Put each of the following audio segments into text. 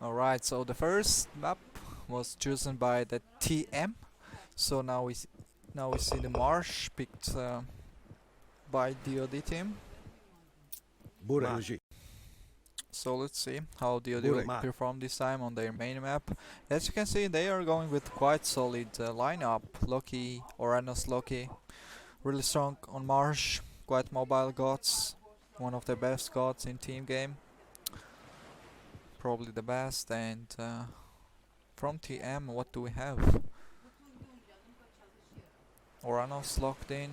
Alright, so the first map was chosen by the TM. So now we see the Marsh picked by DoD team. So let's see how DoD will perform this time on their main map. As you can see, they are going with quite solid lineup. Loki, Oranos Loki, really strong on Marsh, quite mobile gods, one of the best gods in team game, probably the best. And from TM, what do we have? Oranos locked in.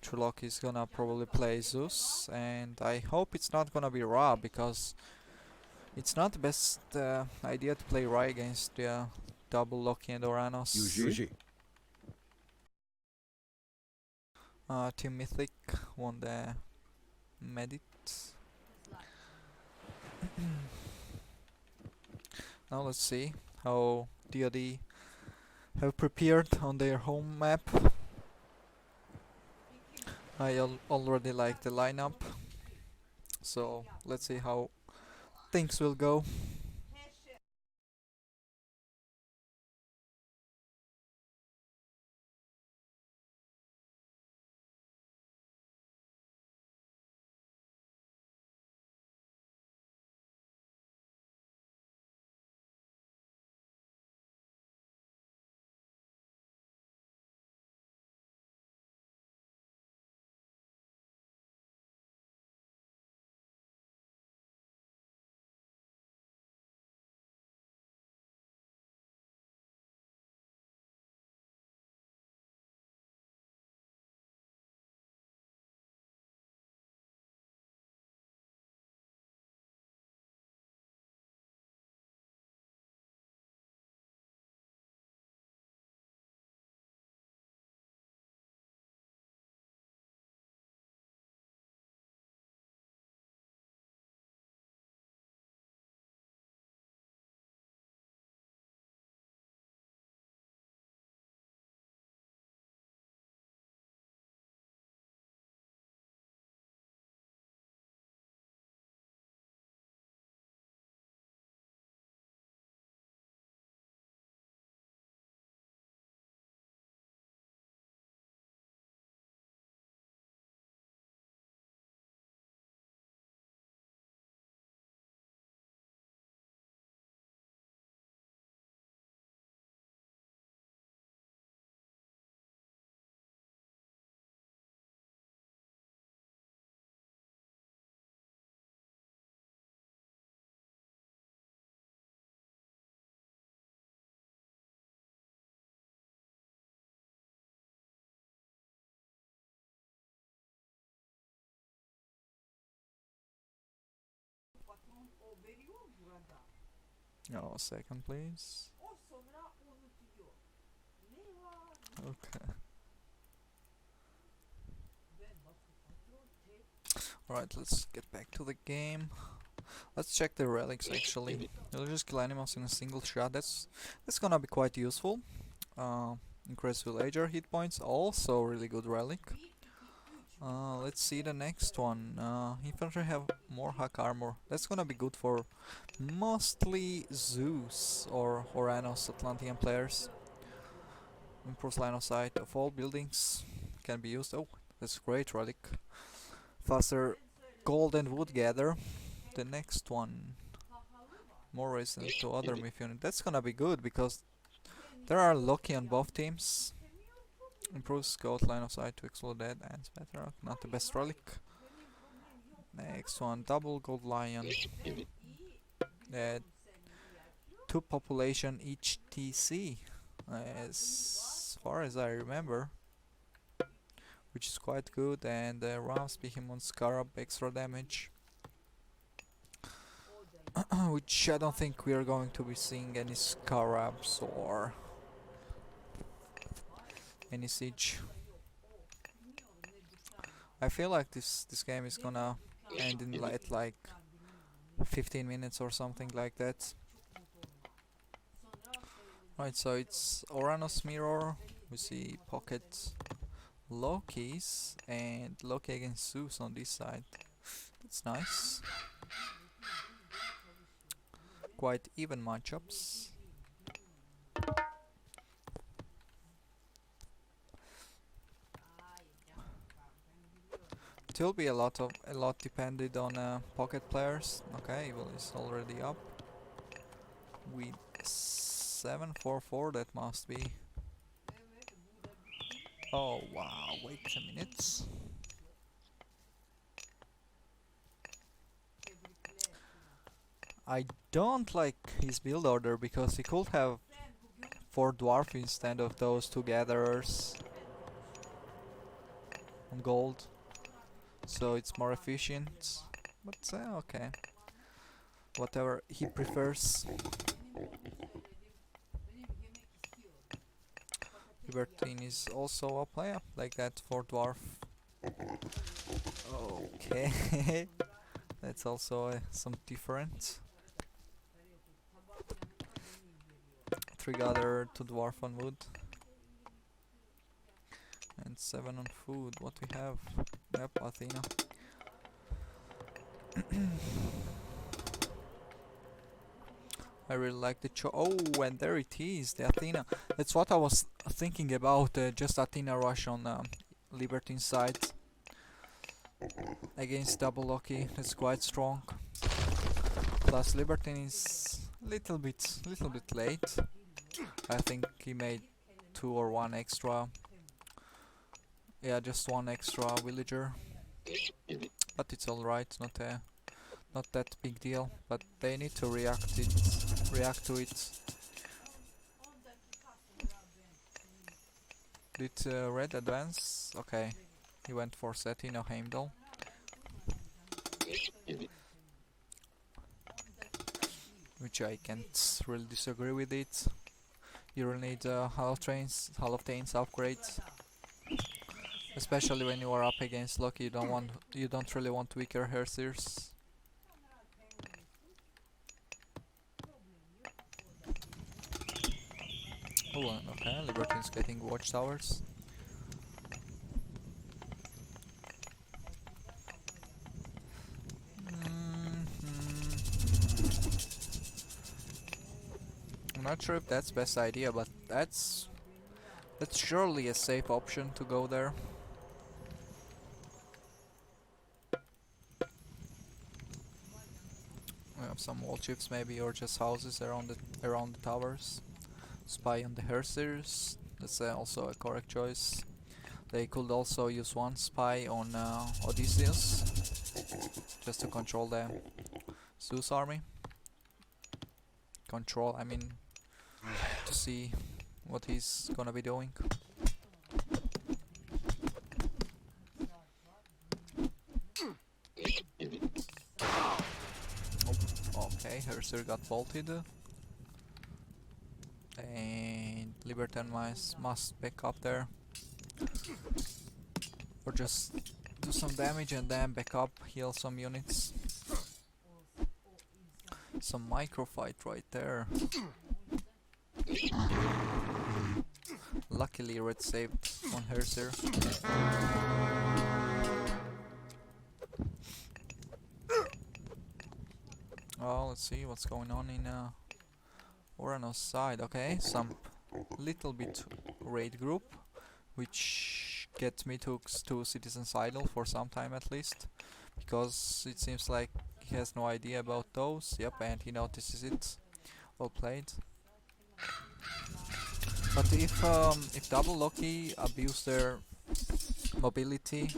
Trueloque is gonna probably play Zeus, and I hope it's not gonna be Ra, because it's not the best idea to play Ra against double Loki and Oranos. Team Mythic won the Medit. Now let's see how DoD have prepared on their home map. I already like the lineup, so let's see how things will go. Oh, second please. Okay. Alright, let's get back to the game. Let's check the relics actually. You'll just kill animals in a single shot. That's gonna be quite useful. Increase villager hit points, also really good relic. Let's see the next one. Infantry have more hack armor. That's gonna be good for mostly Zeus or Oranos Atlantean players. Improves line of sight of all buildings. Can be used. Oh, that's great relic. Faster gold and wood gather. The next one, more resistant to other myth unit. That's gonna be good because there are Loki on both teams. Improves scout line of sight to explode dead and better. Not the best relic. Next one, double gold lion. Uh, 2 population each TC, as far as I remember, which is quite good. And Rams Behemoth Scarab extra damage. Which I don't think we are going to be seeing any Scarabs or any Siege. I feel like this game is gonna end in like 15 minutes or something like that. Right, so it's Oranos Mirror. We see Pocket Lokis and Loki against Zeus on this side. That's nice. quite even matchups. It will be a lot depended on pocket players. Okay, Evil is already up with 744. That must be. Oh wow! Wait a minute. I don't like his build order because he could have 4 dwarf instead of those 2 gatherers on gold, so it's more efficient. But okay, whatever he prefers. Libertine is also a player like that for dwarf. Okay, that's also some different. 3 gather to dwarf on wood. And 7 on food. What we have? Yep, Athena. I really like the oh, and there it is, the Athena. That's what I was thinking about, just Athena rush on Libertine side. Against double Loki, it's quite strong. Plus Libertine is little bit late. I think he made 2 or 1 extra. Yeah, just 1 extra villager. But it's alright, not that big deal. But they need to react to it. Did Red advance? Okay, he went for Seti, no Heimdall. Which I can't really disagree with it. You will need Hall of Thanes upgrades. Especially when you are up against Loki, you don't really want weaker Herseers. Oh, okay, Libertine's getting watchtowers. I'm not sure if that's best idea, but that's surely a safe option to go there. We have some wall chips maybe, or just houses around the towers. Spy on the Herseers. That's also a correct choice. They could also use 1 spy on Odysseus, just to control the Zeus army. I mean, to see what he's gonna be doing. Oh, okay, Herser got bolted. And Libertine must back up there. Or just do some damage and then back up, heal some units. Some micro fight right there. Luckily Red saved on Herser. Oh, let's see what's going on in Oranos side. Okay, some little bit raid group, which gets Meathook's 2 citizens idle for some time at least, because it seems like he has no idea about those. Yep, and he notices it. Well played. But if double Loki abuse their mobility,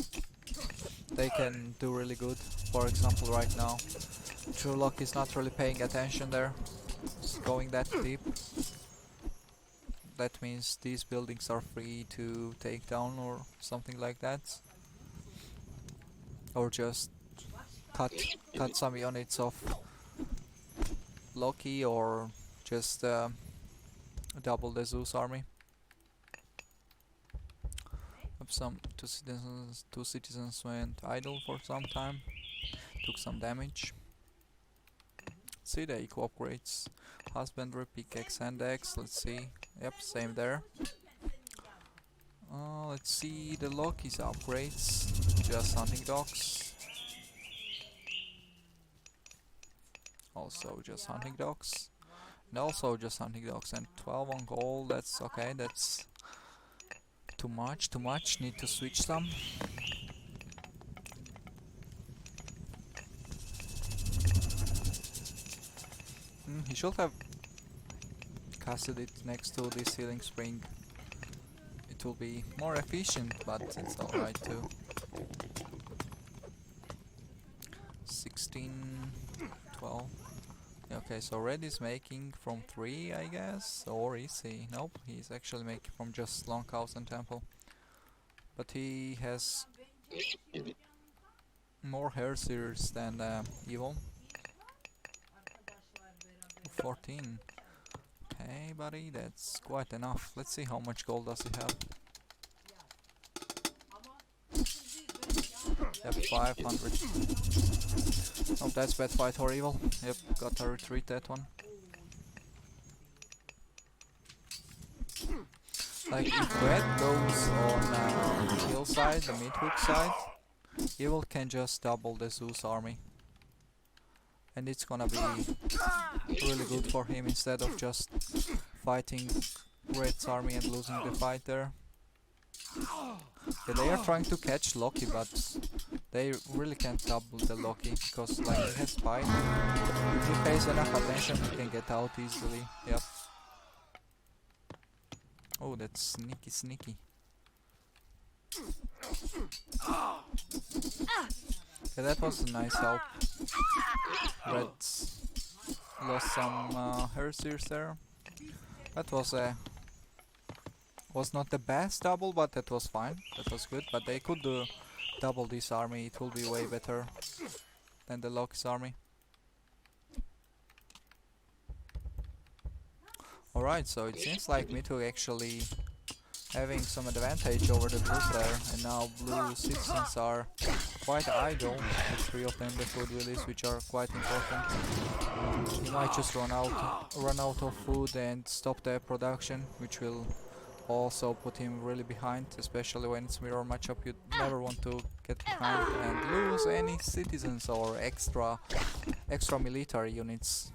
they can do really good. For example, right now, trueloque is not really paying attention there. It's going that deep. That means these buildings are free to take down or something like that. Or just cut some units of Loki, or just double the Zeus army. Some two citizens went idle for some time, took some damage. See the eco upgrades. Husbandry, pickaxe, and axe. Let's see. Yep, same there. Let's see the Loki's upgrades. Just hunting dogs. Also just hunting dogs. And also just hunting dogs. And 12 on gold, that's okay, that's too much, need to switch some. He should have casted it next to this healing spring. It will be more efficient, but it's alright too. 16, 12. Okay, so red is making from 3, I guess, or is he? Nope, he's actually making from just Longhouse and Temple. But he has more Herseers than Evil. 14. Okay, buddy, that's quite enough. Let's see how much gold does he have. Yep, 500. Oh, that's bad fight for Evil. Yep, gotta retreat that one. Like, if red goes on the kill side, the Meathook side, Evil can just double the Zeus army. And it's gonna be really good for him instead of just fighting Red's army and losing the fight there. Yeah, they are trying to catch Loki, but they really can't double the Loki because like he has spike. If he pays enough attention, he can get out easily. Yep. Oh, that's sneaky, sneaky. Yeah, that was a nice help. Reds lost some Herseers there. That was not the best double, but that was fine. That was good. But they could double this army. It will be way better than the Loki's army. Alright, so it seems like Meathook actually having some advantage over the blues there, and now blue citizens are quite idle. The 3 of them, the food willies, which are quite important. He might just run out of food and stop the production, which will also put him really behind, especially when it's mirror matchup. You never want to get behind and lose any citizens or extra military units.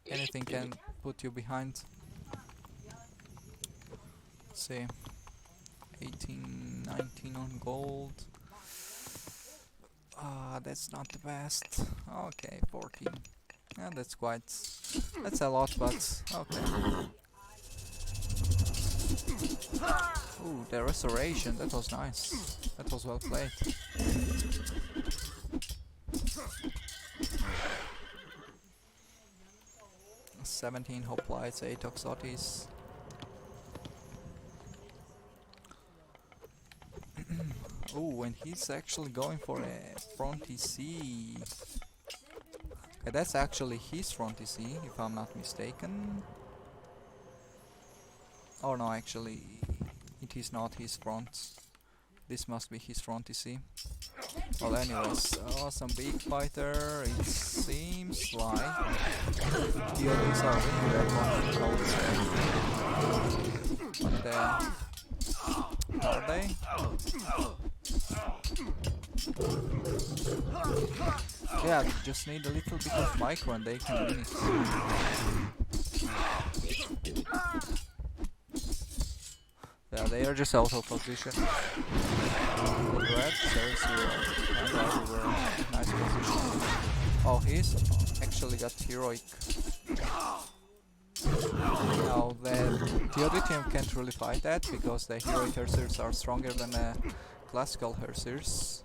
Anything can put you behind. Let's see. 18, 19 on gold. That's not the best. Okay, 14. Yeah, that's a lot, but okay. Ooh, the restoration, that was nice. That was well played. $17 hoplites, 8 oxotis. Oh, and he's actually going for a front EC. Okay, that's actually his front EC, if I'm not mistaken. Oh no, actually, it is not his front. This must be his front EC. Well, anyways, some big fighter. It seems like DoDs are winning that one, I would say. But are they? Yeah, they just need a little bit of micro and they can win it. Yeah, they are just out of position. Red, nice position. Oh, he's actually got heroic. Now the other team can't really fight that because the heroic Herseers are stronger than the classical Herseers.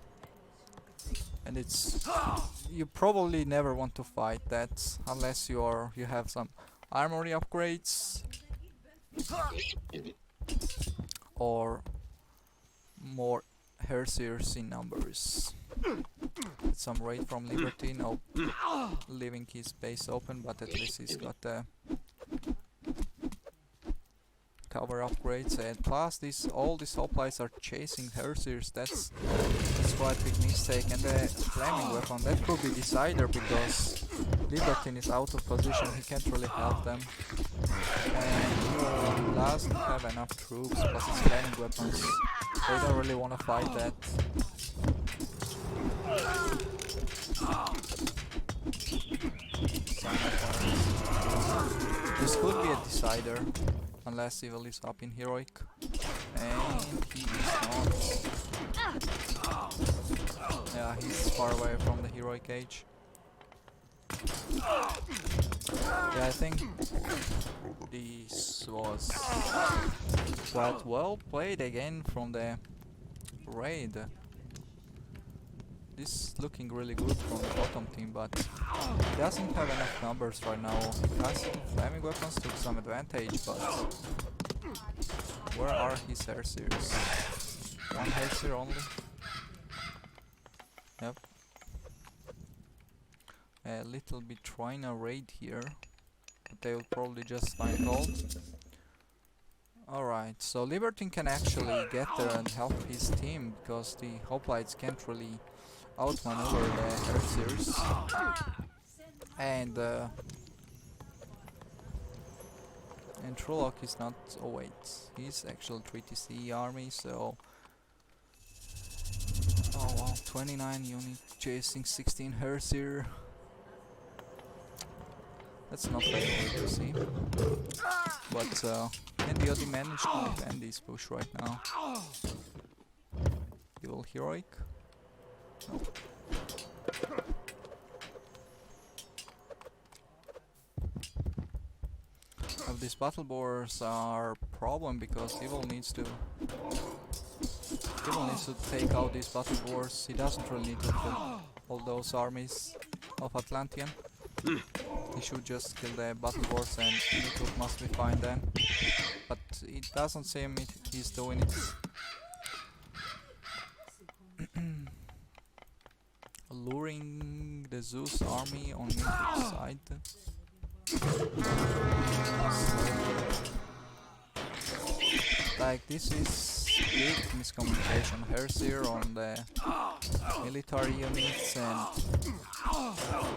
And you probably never want to fight that unless you have some armory upgrades or more Herseers in numbers. Some raid from Libertine, leaving his base open, but at least he's got the cover upgrades, and plus all these hoplites are chasing Herseers. That's quite a big mistake. And the flaming weapon, that could be decider because Libertine is out of position, he can't really help them. And he doesn't have enough troops plus his flaming weapons. They don't really want to fight that. Some decider. Unless Evil is up in heroic. And he is not. Yeah, he's far away from the heroic age. Yeah, I think this was quite well played again from the raid. This is looking really good from the bottom team, but he doesn't have enough numbers right now. He has flaming weapons, took some advantage, but where are his Herseers? One Herseer only? Yep. A little bit trying a raid here, but they will probably just find gold. Alright, so Libertine can actually get there and help his team, because the hoplites can't really outmaneuver the Herseers. And trueloque is not. Oh wait, he's actual 3TC army, so. Oh wow, 29 units chasing 16 Herseer. That's not very good to see. But can DoD manage to defend this push right now? Evil heroic? No. These battle boars are a problem because Evil needs to take out these battle boars. He doesn't really need to kill all those armies of Atlantean. He should just kill the battle boars and Meathook must be fine then. But it doesn't seem he's doing it. Luring the Zeus army on Meathook's side. Like, this is big miscommunication. Herseer on the military units and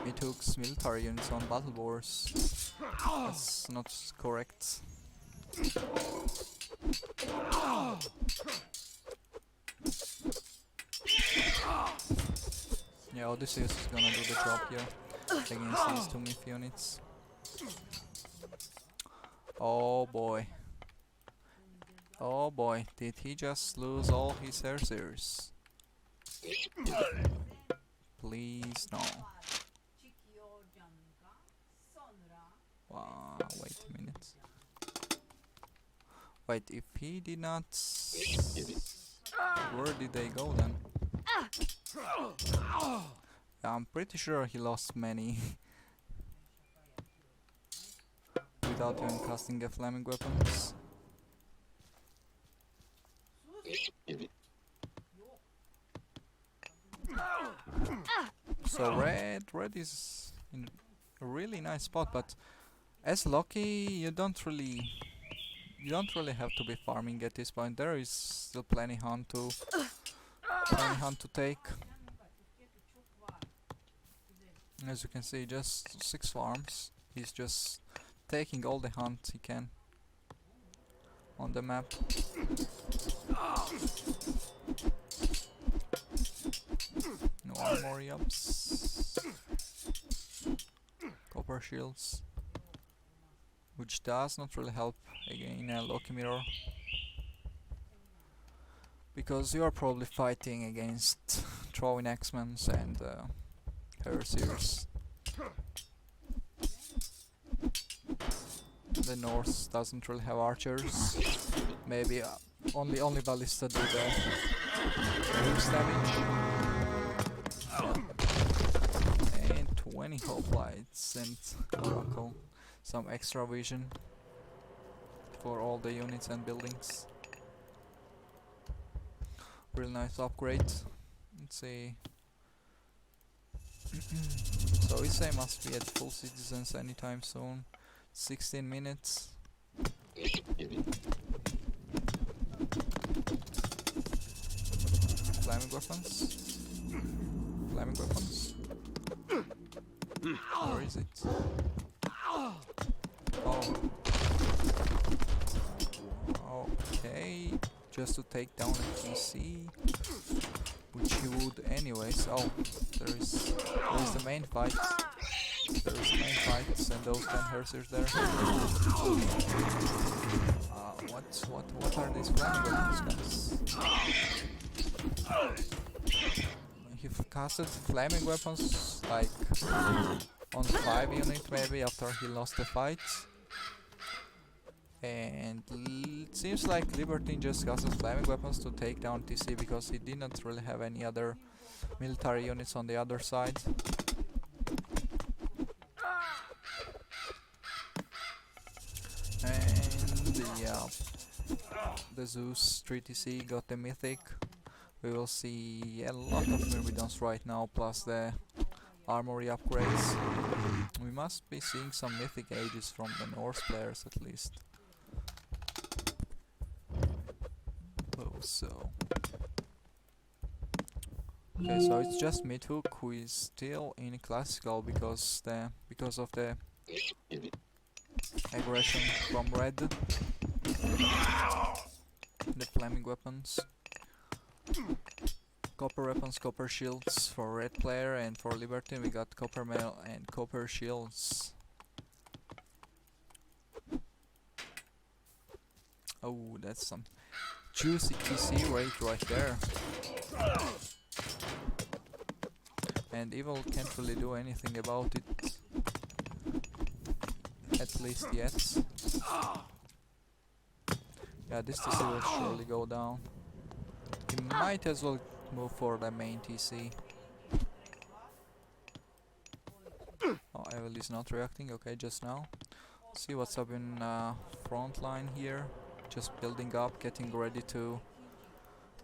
Meathook's military units on battle boars. That's not correct. Yeah, Odysseus is gonna do the job here against these two myth units. Oh boy. Oh boy, did he just lose all his Herseers? Please no. Wow, wait a minute. Wait, if he did not... Where did they go then? I'm pretty sure he lost many. Without even casting a flaming weapons. So red is in a really nice spot, but as Loki you don't really have to be farming at this point. There is still plenty hunt to take. As you can see, just 6 farms. He's just taking all the hunt he can on the map. No armory ups. Copper shields. Which does not really help again a Loki mirror. Because you are probably fighting against throwing X-Men and Herseers. The North doesn't really have archers. Maybe only ballista do the boost damage. And 20 hoplites and Oracle. Some extra vision for all the units and buildings. Real nice upgrade. Let's see. So Issei must be at full citizens anytime soon. 16 minutes. Flaming weapons. Flaming weapons. Where is it? Oh. Okay. Just to take down a PC, which he would anyways. Oh, there is the main fight. there is a main fight, send those 10 Hersers there. What are these flaming weapons, guys? He casted flaming weapons like on 5 unit maybe after he lost the fight. And it seems like Libertine just casted flaming weapons to take down TC because he didn't really have any other military units on the other side. And the Zeus 3TC got the Mythic. We will see a lot of Myrmidons right now, plus the armory upgrades. We must be seeing some Mythic ages from the Norse players at least. Oh, so... Okay, so it's just Meathook who is still in classical because of the aggression from red. The flaming weapons. Copper weapons, copper shields for red player, and for Libertine we got copper mail and copper shields. Oh, that's some juicy TC rate right there. And Evil can't really do anything about it, at least yet. Yeah, this TC will surely go down. He might as well move for the main TC. Oh, Evil is not reacting, okay, just now. See what's up in front line here. Just building up, getting ready to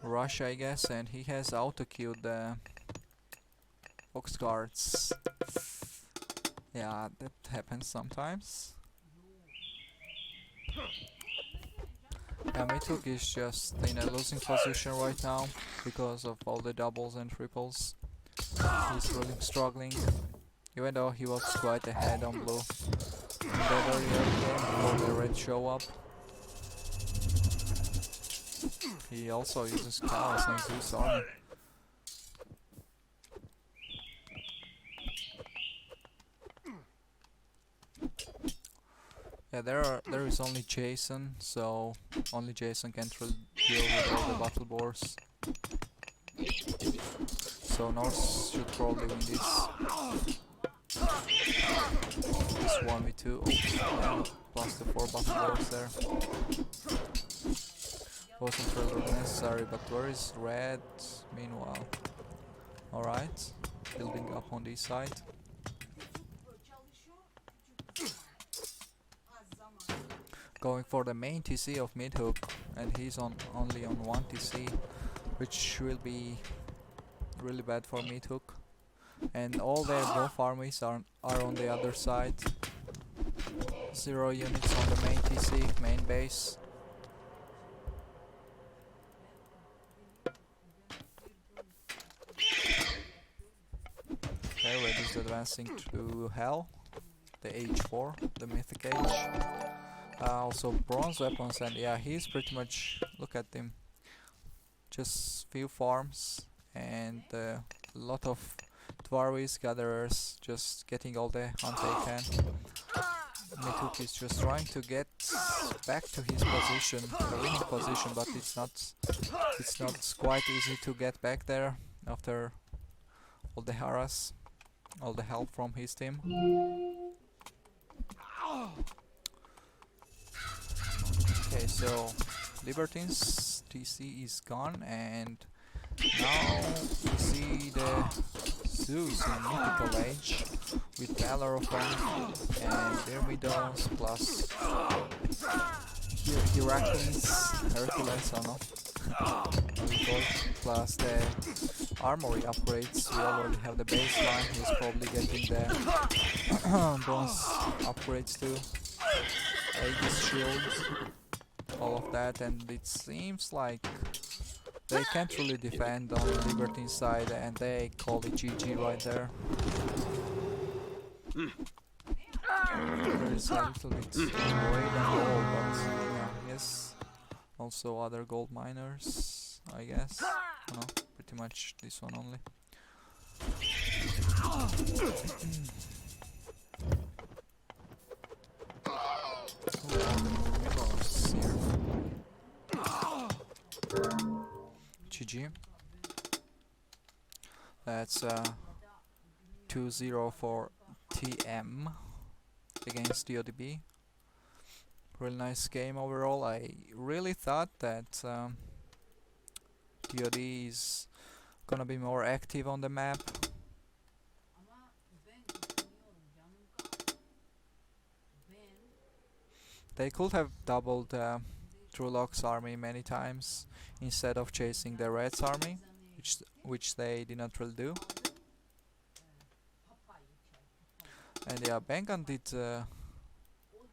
rush, I guess, and he has auto-queued the box guards. Yeah, that happens sometimes. Yeah, Meathook is just in a losing position right now because of all the doubles and triples. He's really struggling, even though he was quite ahead on blue in the very early game before the red show up. He also uses Chaos on Zeus army. Yeah, there is only Jason, so only Jason can deal with all the battle boars. So Norse should probably win this. This 1v2, yeah, plus the 4 battle boars there. Wasn't really necessary, but where is red meanwhile? Alright, building up on this side. Going for the main TC of Meathook, and he's only on 1 TC, which will be really bad for Meathook. And all their buff armies are on the other side. 0 units on the main TC, main base. Okay, Red is advancing to Hell, the H4, the Mythic Age. Also bronze weapons, and yeah, he's pretty much, look at him, just few farms and a lot of Dwarvis gatherers just getting all the hunt they can. Meathook is just trying to get back to his position, the winning position, but it's not quite easy to get back there after all the harass, all the help from his team. Okay, so Libertine's TC is gone, and now we see the Zeus in Mythical Age with Bellerophon and Myrmidons plus Heracles, Hercules or not, plus the armory upgrades. We already have the baseline, he's probably getting the bronze upgrades too. Aegis shield, all of that, and it seems like they can't really defend on the Libertine side, and they call it GG right there. There is a little bit worried on gold, but yeah, yes, also other gold miners, I guess. No, pretty much this one only. GG. That's 2-0 for TM against DoD. Really nice game overall. I really thought that DoD is gonna be more active on the map. They could have doubled trueloque's army many times instead of chasing the Red's army, which they did not really do. And yeah, Bengan did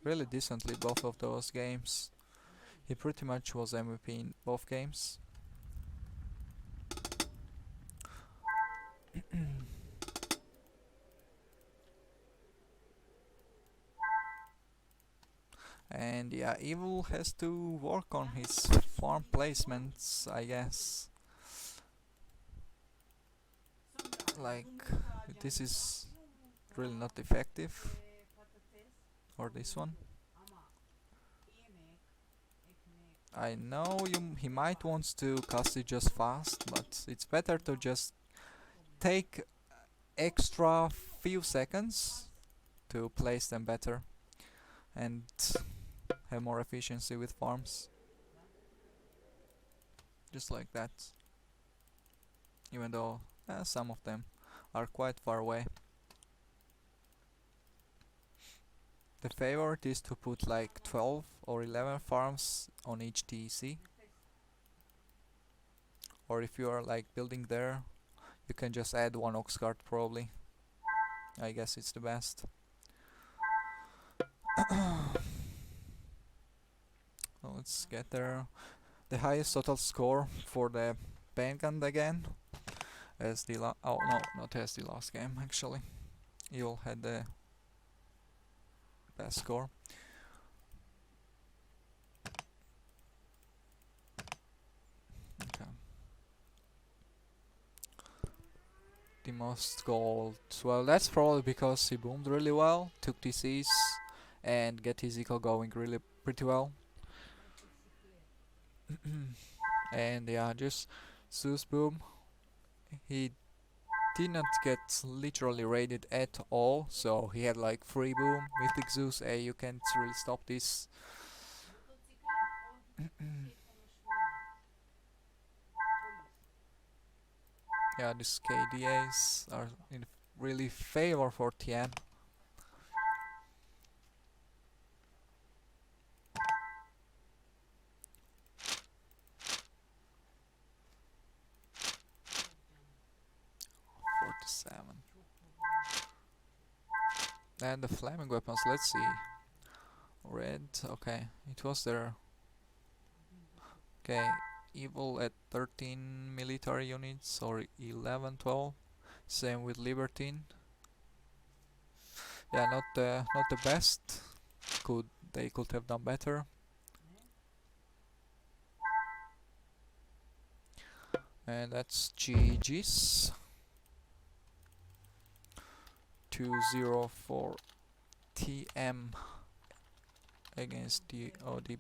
really decently both of those games. He pretty much was MVP in both games. And yeah, Evil has to work on his farm placements, I guess. Like, this is really not effective. Or this one. I know he might want to cast it just fast, but it's better to just take extra few seconds to place them better and have more efficiency with farms. Just like that. Even though some of them are quite far away. The favorite is to put like 12 or 11 farms on each TEC. Or if you are like building there, you can just add one ox cart probably. I guess it's the best. So let's get there. The highest total score for the Bengand again. As the oh no, not as the last game actually. Evil had the best score. Okay. The most gold. Well, that's probably because he boomed really well, took TCs, and get his eco going really pretty well. And yeah, just Zeus boom. He did not get literally raided at all, so he had like free boom. Mythic Zeus, hey, you can't really stop this. Yeah, these KDAs are in really favor for TM. And the flaming weapons, let's see. Red, okay, it was there. Okay, Evil at 13 military units or 11, 12. Same with Libertine. Yeah, not the best. They could have done better. And that's GG's. 2-0 for TM against the DoD.